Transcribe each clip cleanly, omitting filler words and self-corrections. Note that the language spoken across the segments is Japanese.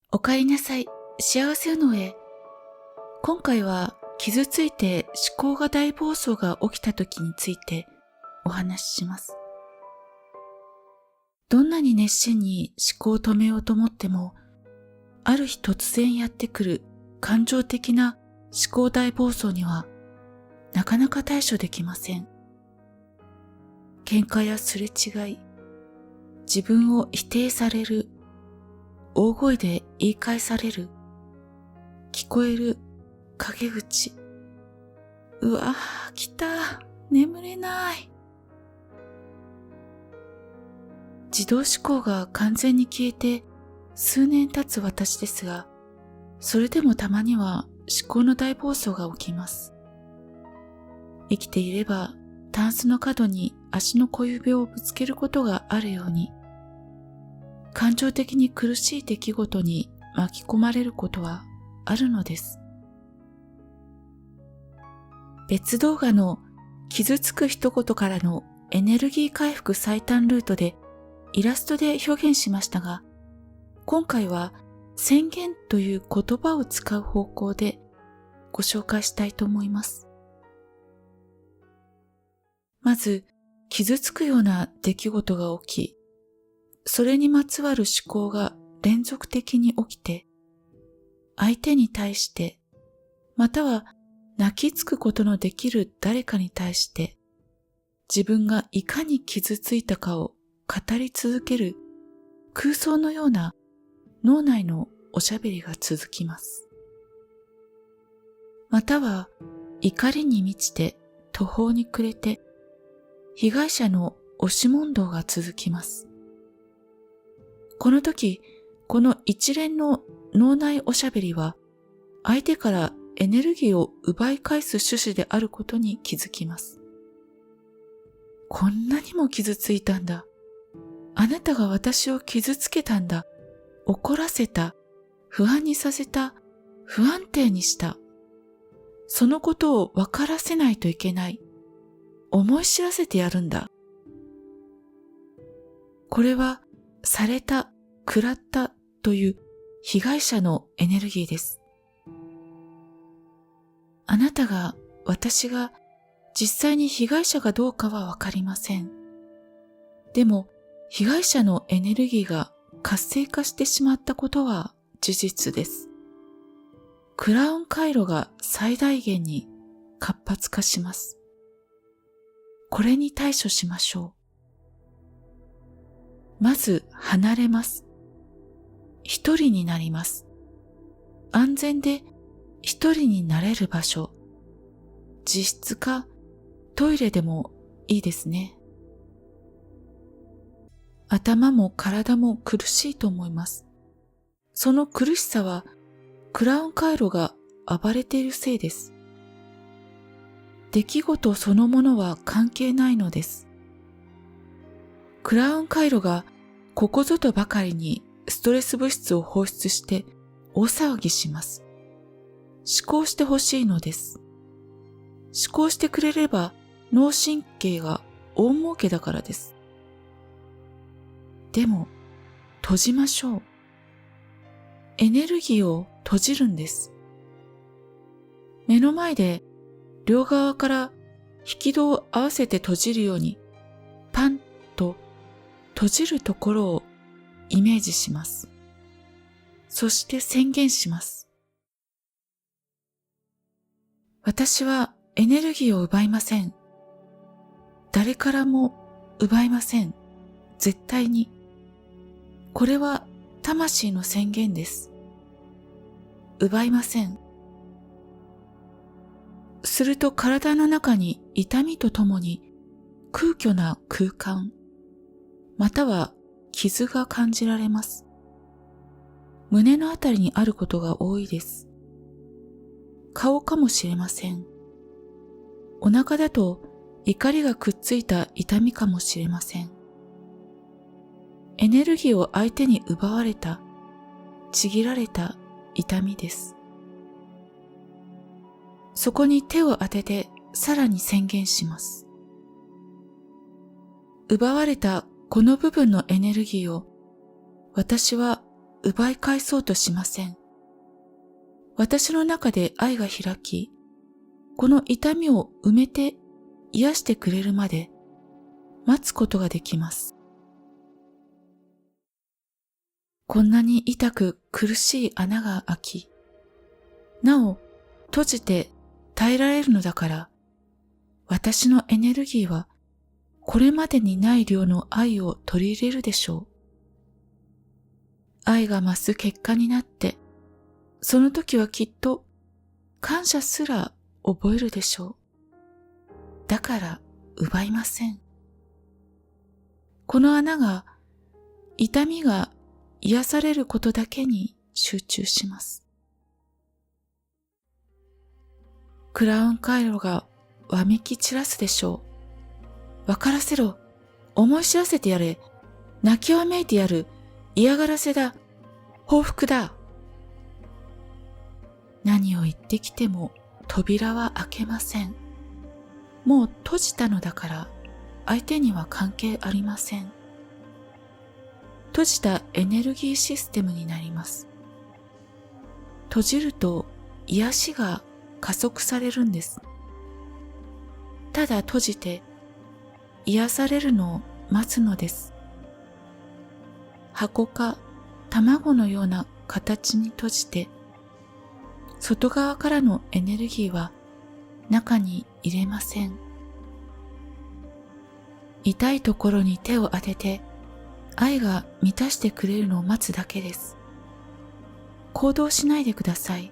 おかえりなさい、幸せのへ。今回は傷ついて思考が大暴走が起きた時についてお話しします。どんなに熱心に思考を止めようと思っても、ある日突然やってくる感情的な思考大暴走にはなかなか対処できません。喧嘩やすれ違い、自分を否定される、大声で言い返される、聞こえる陰口。うわぁ、来た。眠れない。自動思考が完全に消えて数年経つ私ですが、それでもたまには思考の大暴走が起きます。生きていればタンスの角に足の小指をぶつけることがあるように、感情的に苦しい出来事に巻き込まれることはあるのです。別動画の傷つく一言からのエネルギー回復最短ルートでイラストで表現しましたが、今回は宣言という言葉を使う方向でご紹介したいと思います。まず、傷つくような出来事が起き、それにまつわる思考が連続的に起きて、相手に対して、または泣きつくことのできる誰かに対して、自分がいかに傷ついたかを語り続ける空想のような脳内のおしゃべりが続きます。または怒りに満ちて途方に暮れて被害者の押し問答が続きます。この時、この一連の脳内おしゃべりは相手からエネルギーを奪い返す趣旨であることに気づきます。こんなにも傷ついたんだ。あなたが私を傷つけたんだ。怒らせた。不安にさせた。不安定にした。そのことを分からせないといけない。思い知らせてやるんだ。これは、された、食らったという被害者のエネルギーです。あなたが、私が実際に被害者かどうかはわかりません。でも、被害者のエネルギーが活性化してしまったことは事実です。クラウン回路が最大限に活発化します。これに対処しましょう。まず離れます。一人になります。安全で一人になれる場所。自室かトイレでもいいですね。頭も体も苦しいと思います。その苦しさはクラウン回路が暴れているせいです。出来事そのものは関係ないのです。クラウン回路がここぞとばかりにストレス物質を放出して大騒ぎします。思考してほしいのです。思考してくれれば脳神経が大儲けだからです。でも、閉じましょう。エネルギーを閉じるんです。目の前で両側から引き戸を合わせて閉じるように、パンと閉じるところをイメージします。そして宣言します。私はエネルギーを奪いません。誰からも奪いません。絶対に。これは魂の宣言です。奪いません。すると体の中に痛みとともに空虚な空間、または傷が感じられます。胸のあたりにあることが多いです。顔かもしれません。お腹だと怒りがくっついた痛みかもしれません。エネルギーを相手に奪われた、ちぎられた痛みです。そこに手を当ててさらに宣言します。奪われたこの部分のエネルギーを私は奪い返そうとしません。私の中で愛が開き、この痛みを埋めて癒してくれるまで待つことができます。こんなに痛く苦しい穴が開き、なお閉じて耐えられるのだから、私のエネルギーはこれまでにない量の愛を取り入れるでしょう。愛が増す結果になって、その時はきっと感謝すら覚えるでしょう。だから奪いません。この穴が痛みが癒されることだけに集中します。クラウン回路がわめき散らすでしょう。わからせろ。思い知らせてやれ。泣きわめいてやる。嫌がらせだ。報復だ。何を言ってきても扉は開けません。もう閉じたのだから相手には関係ありません。閉じたエネルギーシステムになります。閉じると癒しが加速されるんです。ただ閉じて癒されるのを待つのです。箱か卵のような形に閉じて、外側からのエネルギーは中に入れません。痛いところに手を当てて愛が満たしてくれるのを待つだけです。行動しないでください。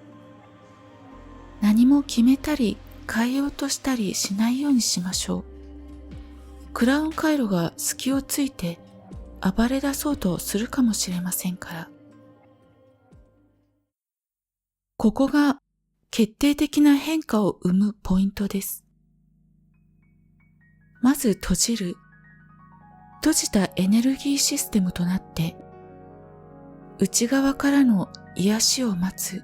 何も決めたり変えようとしたりしないようにしましょう。クラウン回路が隙をついて暴れ出そうとするかもしれませんから。ここが決定的な変化を生むポイントです。まず閉じる。閉じたエネルギーシステムとなって、内側からの癒しを待つ。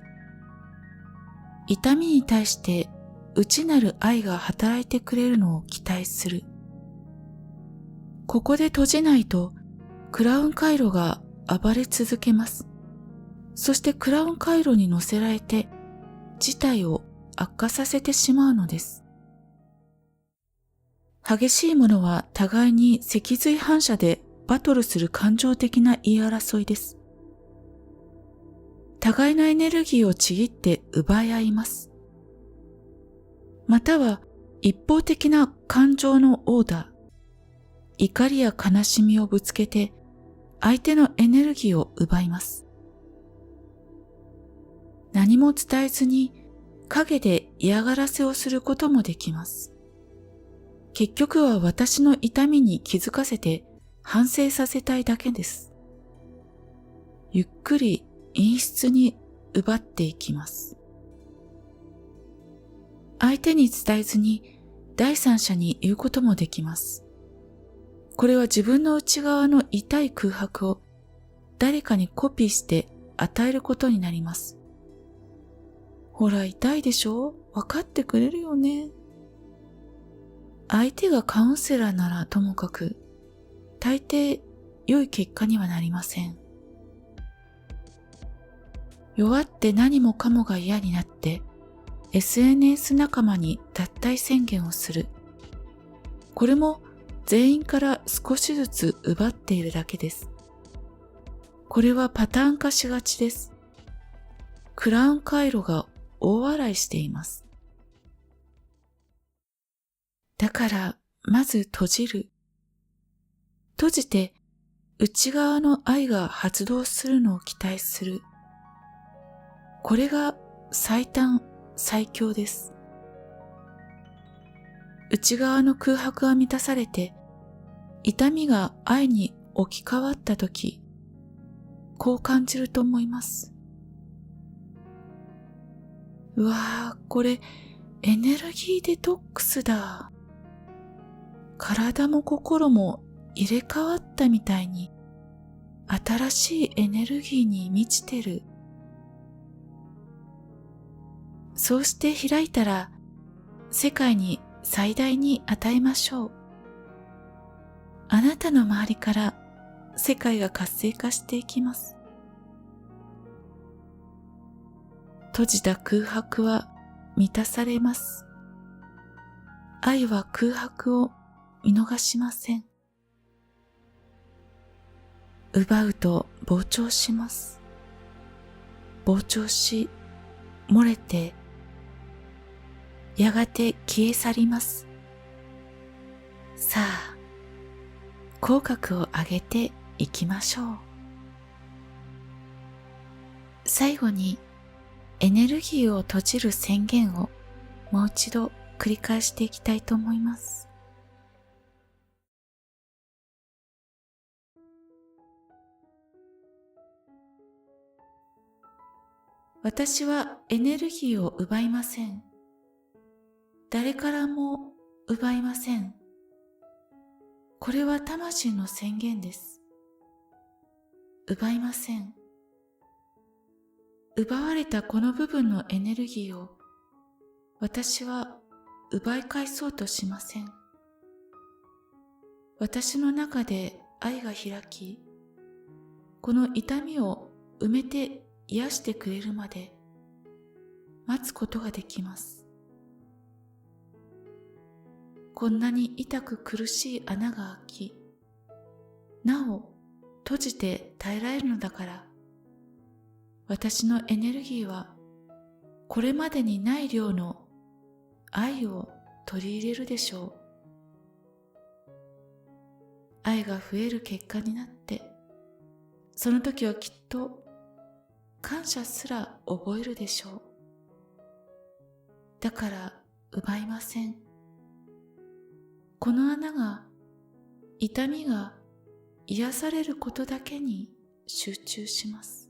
痛みに対して内なる愛が働いてくれるのを期待する。ここで閉じないと、クラウン回路が暴れ続けます。そしてクラウン回路に乗せられて、事態を悪化させてしまうのです。激しいものは互いに脊髄反射でバトルする感情的な言い争いです。互いのエネルギーをちぎって奪い合います。または一方的な感情のオーダー、怒りや悲しみをぶつけて相手のエネルギーを奪います。何も伝えずに陰で嫌がらせをすることもできます。結局は私の痛みに気づかせて反省させたいだけです。ゆっくり陰湿に奪っていきます。相手に伝えずに第三者に言うこともできます。これは自分の内側の痛い空白を誰かにコピーして与えることになります。ほら痛いでしょ？分かってくれるよね。相手がカウンセラーならともかく、大抵良い結果にはなりません。弱って何もかもが嫌になって、SNS 仲間に脱退宣言をする。これも全員から少しずつ奪っているだけです。これはパターン化しがちです。クラウン回路が大笑いしています。だからまず閉じる。閉じて内側の愛が発動するのを期待する。これが最短最強です。内側の空白が満たされて、痛みが愛に置き換わったとき、こう感じると思います。うわー、これエネルギーデトックスだ。体も心も入れ替わったみたいに、新しいエネルギーに満ちてる。そうして開いたら、世界に最大に与えましょう。あなたの周りから世界が活性化していきます。閉じた空白は満たされます。愛は空白を見逃しません。奪うと膨張します。膨張し、漏れて、やがて消え去ります。さあ、口角を上げていきましょう。最後に、エネルギーを閉じる宣言をもう一度繰り返していきたいと思います。私はエネルギーを奪いません。誰からも奪いません。これは魂の宣言です。奪いません。奪われたこの部分のエネルギーを私は奪い返そうとしません。私の中で愛が開き、この痛みを埋めて癒してくれるまで待つことができます。こんなに痛く苦しい穴が開き、なお閉じて耐えられるのだから、私のエネルギーはこれまでにない量の愛を取り入れるでしょう。愛が増える結果になって、その時はきっと感謝すら覚えるでしょう。だから奪いません。この穴が、痛みが癒されることだけに集中します。